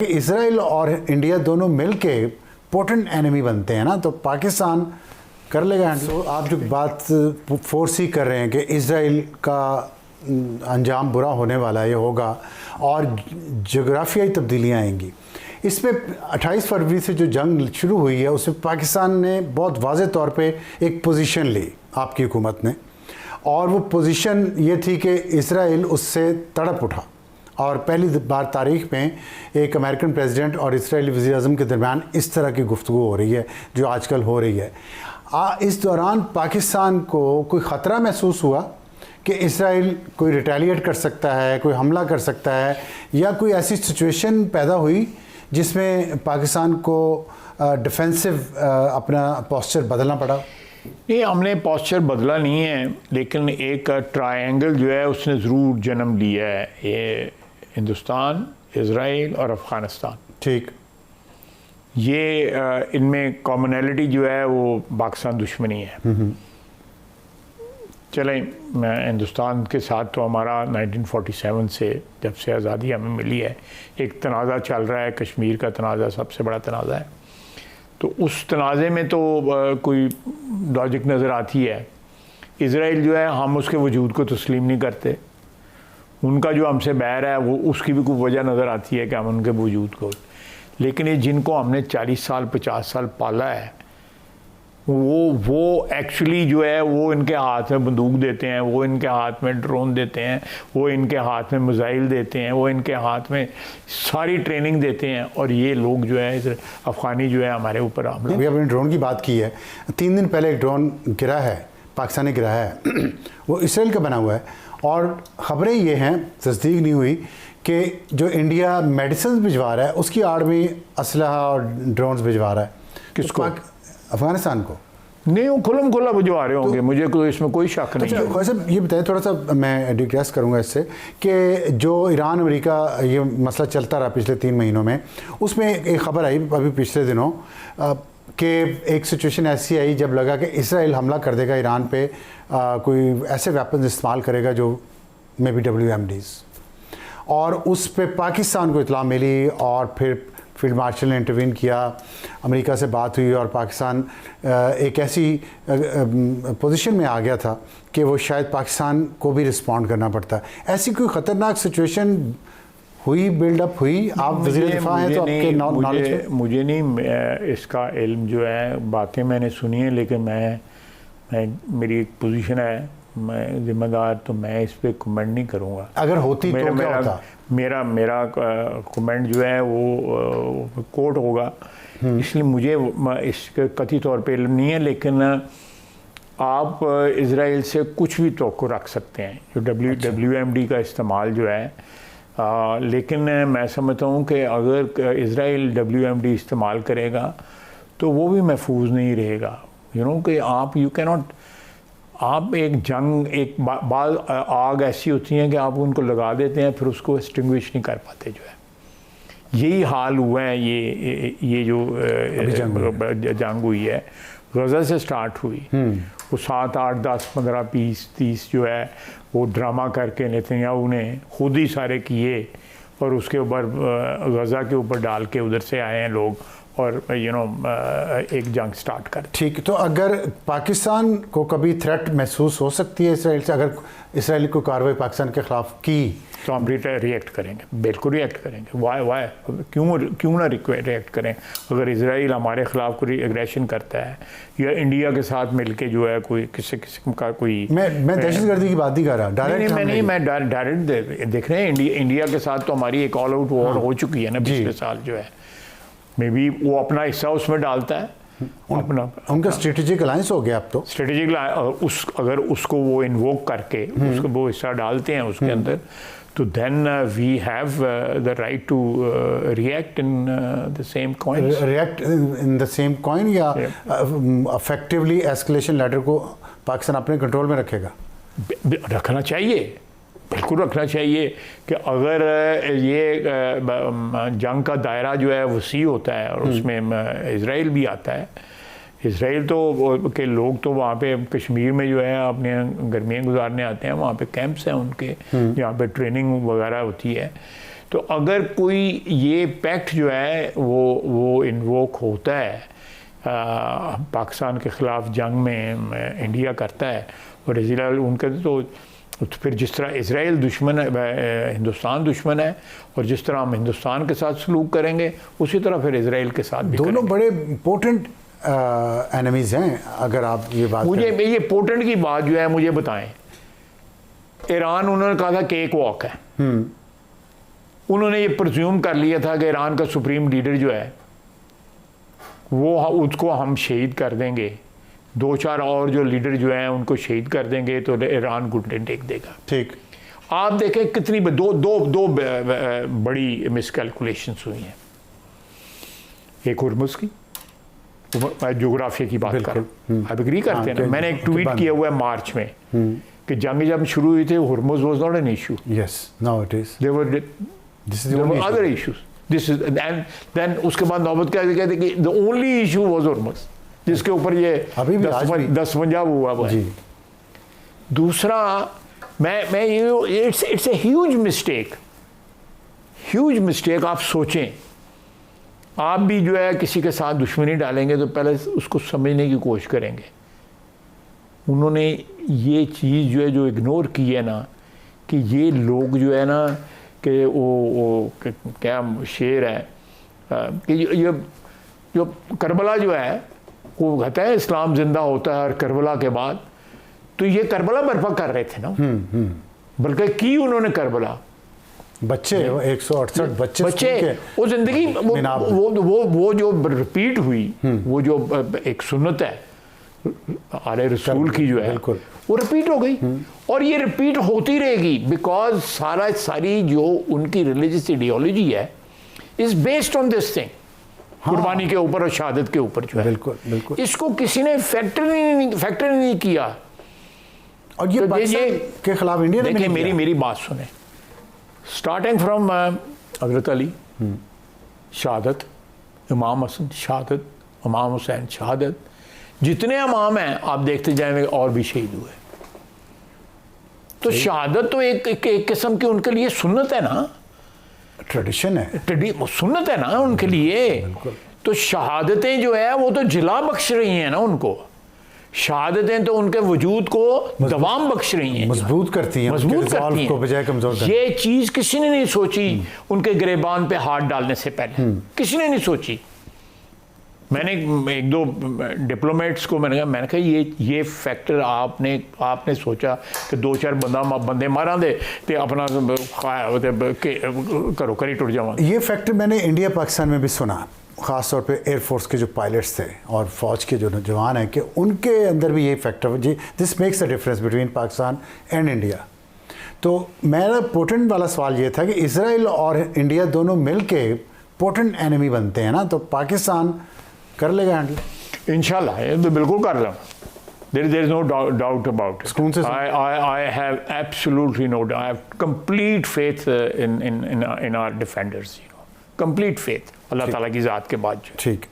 Israel और India दोनों मिलके पोटेंट एनिमी बनते हैं ना, तो पाकिस्तान कर लेगा। तो आप जो बात फोर्स ही कर रहे हैं कि इसराइल का अंजाम बुरा होने वाला है, ये होगा और जोग्राफियाई तब्दीलियाँ आएंगी। इसमें 28 फरवरी से जो जंग शुरू हुई है उसमें पाकिस्तान ने बहुत वाज़े तौर पे एक पोजीशन ली आपकी हुकूमत ने, और वो पोजीशन ये थी कि इसराइल उससे तड़प उठा। और पहली बार तारीख में एक अमेरिकन प्रेसिडेंट और इसराइली वज़ीर आज़म के दरमियान इस तरह की गुफ्तगू हो रही है जो आजकल हो रही है। इस दौरान पाकिस्तान को कोई ख़तरा महसूस हुआ कि इसराइल कोई रिटेलिएट कर सकता है, कोई हमला कर सकता है, या कोई ऐसी सिचुएशन पैदा हुई जिसमें पाकिस्तान को डिफेंसिव अपना पोस्चर बदलना पड़ा? नहीं, हमने पोस्चर बदला नहीं है, लेकिन एक ट्रायंगल जो है उसने ज़रूर जन्म लिया है, ये हिंदुस्तान, इज़राइल और अफ़गानिस्तान। ठीक, ये इनमें कॉमनैलिटी जो है वो पाकिस्तान दुश्मनी है। चलें, हिंदुस्तान के साथ तो हमारा 1947 से जब से आज़ादी हमें मिली है एक तनाज़ा चल रहा है, कश्मीर का तनाज़ा सबसे बड़ा तनाज़ा है। तो उस तनाज़े में तो कोई लॉजिक नज़र आती है। इसराइल जो है, हम उसके वजूद को तस्लीम नहीं करते, उनका जो हमसे बैर है वो उसकी भी कोई वजह नज़र आती है कि हम उनके वजूद को, लेकिन ये जिनको हमने 40 साल 50 साल पाला है वो एक्चुअली जो है वो इनके हाथ में बंदूक देते हैं, वो इनके हाथ में ड्रोन देते हैं, वो इनके हाथ में मिसाइल देते हैं, वो इनके हाथ में सारी ट्रेनिंग देते हैं, और ये लोग जो है अफ़गानी जो है हमारे ऊपर हमला। अभी आपने ड्रोन की बात की है, 3 दिन पहले एक ड्रोन गिरा है, पाकिस्तानी गिरा है वो इसराइल का बना हुआ है, और ख़बरें ये हैं, तस्दीक नहीं हुई, कि जो इंडिया मेडिसिन भिजवा रहा है उसकी आड़ में असलहा और ड्रोन्स भिजवा रहा है। किसको? अफगानिस्तान को। नहीं, वो खुलम खुला भिजवा रहे होंगे, मुझे कोई इसमें कोई शक नहीं है। वैसे ये बताएं, थोड़ा सा मैं डिग्रेस करूंगा इससे, कि जो ईरान अमेरिका ये मसला चलता रहा पिछले 3 महीनों में, उसमें एक ख़बर आई अभी पिछले दिनों कि एक सिचुएशन ऐसी आई जब लगा कि इसराइल हमला कर देगा ईरान पे, कोई ऐसे वेपन इस्तेमाल करेगा जो मे बी WMDs, और उस पर पाकिस्तान को इतला मिली और फिर फील्ड मार्शल ने इंटरवीन किया, अमेरिका से बात हुई और पाकिस्तान एक ऐसी पोजीशन में आ गया था कि वो शायद पाकिस्तान को भी रिस्पॉन्ड करना पड़ता। ऐसी कोई ख़तरनाक सिचुएशन हुई, बिल्डअप हुई? आप वज़ीर दिफा हैं तो आपके नॉलेज में। मुझे नहीं इसका इल्म जो है, बातें मैंने सुनी है, लेकिन मैं मेरी एक पोजीशन है, मैं जिम्मेदार, तो मैं इस पर कमेंट नहीं करूँगा। अगर होती तो क्या होता? मेरा कमेंट जो है वो कोर्ट होगा, इसलिए मुझे इसके कथित तौर पे इल्म नहीं है, लेकिन आप इसराइल से कुछ भी तवक्को रख सकते हैं जो WMD का इस्तेमाल जो है, लेकिन मैं समझता हूँ कि अगर इसराइल WMD इस्तेमाल करेगा तो वो भी महफूज नहीं रहेगा। कि आप आप एक जंग, एक बाल आग ऐसी होती हैं कि आप उनको लगा देते हैं, फिर उसको एक्सटिंग्विश नहीं कर पाते जो है। यही हाल हुआ है, ये जो जंग हुई है, गज़ा से स्टार्ट हुई, वो 7, 8, 10, 15, 20, 30 जो है वो ड्रामा करके नेतन्याहू ने खुद ही सारे किए, और उसके ऊपर गज़ा के ऊपर डाल के उधर से आए हैं लोग, और एक जंग स्टार्ट कर। ठीक, तो अगर पाकिस्तान को कभी थ्रेट महसूस हो सकती है इसराइल से, अगर इसराइल को कार्रवाई पाकिस्तान के ख़िलाफ़ की, तो हम रिएक्ट करेंगे, बिल्कुल रिएक्ट करेंगे। वाई क्यों ना रिएक्ट करें? अगर इसराइल हमारे ख़िलाफ़ कोई एग्रेशन करता है या इंडिया के साथ मिलके जो है कोई किसी किस्म का कोई, मैं दहशतगर्दी की बात नहीं कर रहा, डायरेक्ट मैं डायरेक्ट देख रहे हैं। इंडिया के साथ तो हमारी एक ऑल आउट वॉर हो चुकी है ना पिछले साल जो है, मे बी वो अपना हिस्सा उसमें डालता है, अपना उनका स्ट्रेटेजिक अलायंस हो गया अब तो। स्ट्रेटेजिक अगर उसको वो इन्वोक करके उसको वो हिस्सा डालते हैं उसके अंदर, तो then we have the right to react in the same coin. React in the same coin, या इफेक्टिवली एस्केलेशन लैडर को पाकिस्तान अपने कंट्रोल में रखेगा? रखना चाहिए, बिल्कुल रखना चाहिए, कि अगर ये जंग का दायरा जो है वसी होता है और उसमें इसराइल भी आता है, इसराइल तो के लोग तो वहाँ पे कश्मीर में जो है अपने गर्मियाँ गुजारने आते हैं, वहाँ पे कैंप्स हैं उनके जहाँ पे ट्रेनिंग वगैरह होती है। तो अगर कोई ये पैक्ट जो है वो इन्वोक होता है पाकिस्तान के ख़िलाफ़ जंग में इंडिया करता है और इजराइल उनका तो फिर जिस तरह इजराइल दुश्मन है, हिंदुस्तान दुश्मन है, और जिस तरह हम हिंदुस्तान के साथ सलूक करेंगे उसी तरह फिर इजराइल के साथ भी दोनों करेंगे। बड़े इम्पोर्टेंट एनिमीज हैं अगर आप ये बात मुझे करें। ये पोर्टेंट की बात जो है मुझे बताएं। ईरान उन्होंने कहा था केक वॉक है, उन्होंने ये प्रज्यूम कर लिया था कि ईरान का सुप्रीम लीडर जो है वो उसको हम शहीद कर देंगे, 2-4 और जो लीडर जो हैं उनको शहीद कर देंगे तो ईरान घुटने टेक देगा। ठीक, आप देखें कितनी दो बड़ी मिसकैलकुलेशंस हुई हैं। एक हुर्मुज़ की, जोग्राफिया की बात कर, आप एग्री करते हैं ना? मैंने एक ट्वीट किया हुआ है मार्च में कि जंग जब शुरू हुई थी Hormuz was not an issue, yes, now it is, there this is were other issues, this is and then उसके बाद नौबत क्या कहते कि the only issue was Hormuz, जिसके ऊपर ये अभी भी आज भी 10 पंजाब हुआ हुआ है। जी, दूसरा मैं इट्स ए ह्यूज मिस्टेक। आप सोचें, आप भी जो है किसी के साथ दुश्मनी डालेंगे तो पहले उसको समझने की कोशिश करेंगे। उन्होंने ये चीज़ जो है जो इग्नोर की है ना, कि ये लोग जो है ना कि वो क्या शेर है कि ये जो करबला जो है वो कहता है इस्लाम जिंदा होता है और करबला के बाद, तो ये करबला बर्पा कर रहे थे ना, बल्कि की उन्होंने करबला, बच्चे 168 बच्चे वो जिंदगी वो जो रिपीट हुई, वो जो एक सुन्नत है आले रसूल की जो है वो रिपीट हो गई और ये रिपीट होती रहेगी, बिकॉज सारी जो उनकी रिलीजियस आइडियोलॉजी है is based on this thing, कुर्बानी के ऊपर और शहादत के ऊपर जो है। बिल्कुल। इसको किसी ने फैक्टर नहीं किया। और ये पाकिस्तान के खिलाफ इंडिया ने देखिए मेरी बात सुने, स्टार्टिंग फ्रॉम हजरत अली शहादत, इमाम हसन शहादत, इमाम हुसैन शहादत, जितने इमाम हैं आप देखते जाएंगे और भी शहीद हुए। तो शहादत तो एक किस्म की उनके लिए सुन्नत है ना, ट्रेडिशन है, सुन्नत है ना उनके लिए। तो शहादतें जो है वो तो जिला बख्श रही हैं ना उनको, शहादतें तो उनके वजूद को दवाम बख्श रही हैं, मजबूत करती हैं को बजाय कमजोर करती हैं। ये चीज़ किसी ने नहीं सोची उनके गिरेबान पे हाथ डालने से पहले, किसी ने नहीं सोची। मैंने 1-2 डिप्लोमेट्स को मैंने कहा ये फैक्टर आपने सोचा कि 2-4 बंदे मारा दे ते अपना करो करी टुट जावा। ये फैक्टर मैंने इंडिया पाकिस्तान में भी सुना, ख़ास तौर पे एयरफोर्स के जो पायलट्स थे और फ़ौज के जो जवान हैं कि उनके अंदर भी ये फैक्टर जी, this makes the difference between Pakistan and India. तो मेरा पोटेंट वाला सवाल ये था कि इजराइल और इंडिया दोनों मिल के पोटेंट एनिमी बनते हैं ना, तो पाकिस्तान कर लेगा हैंडल इंशाल्लाह, ये तो बिल्कुल कर रहा हूँ। There is no doubt about it. I have absolutely no doubt. I have complete faith in our defenders, complete faith अल्लाह ताला की ज़ात के बाद। ठीक।